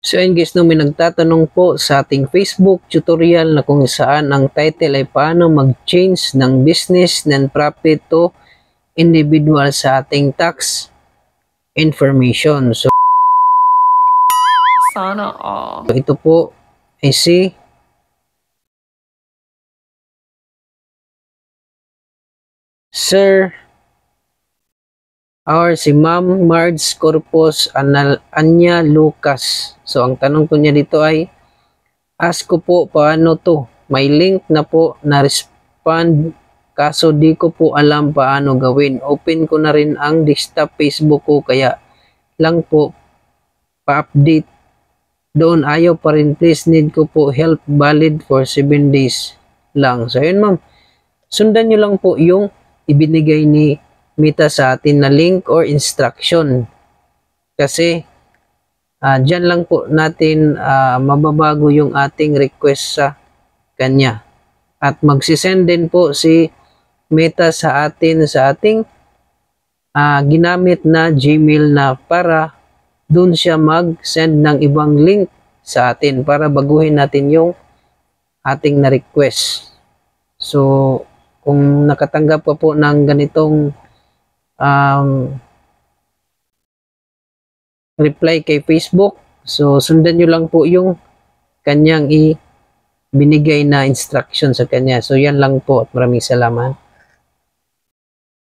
So ayun guys, no, may nagtatanong po sa ating Facebook tutorial na kung saan ang title ay paano mag-change ng business non-profit to individual sa ating tax information. So sana all. Ito po ay si Sir or si Ma'am Marge Corpus Anya Lucas. So ang tanong ko niya dito ay, ask ko po paano to. May link na po na respond kaso di ko po alam paano gawin. Open ko na rin ang desktop Facebook ko kaya lang po pa-update doon. Ayaw pa rin, please need ko po help, valid for 7 days lang. So yun ma'am, sundan nyo lang po yung ibinigay ni Meta sa atin na link or instruction. Kasi dyan lang po natin mababago yung ating request sa kanya. At magsisend din po si Meta sa atin sa ating ginamit na Gmail na para dun siya mag-send ng ibang link sa atin para baguhin natin yung ating na-request. So, kung nakatanggap pa po ng ganitong reply kay Facebook, so sundan nyo lang po yung kanyang binigay na instruction sa kanya. So yan lang po at maraming salamat.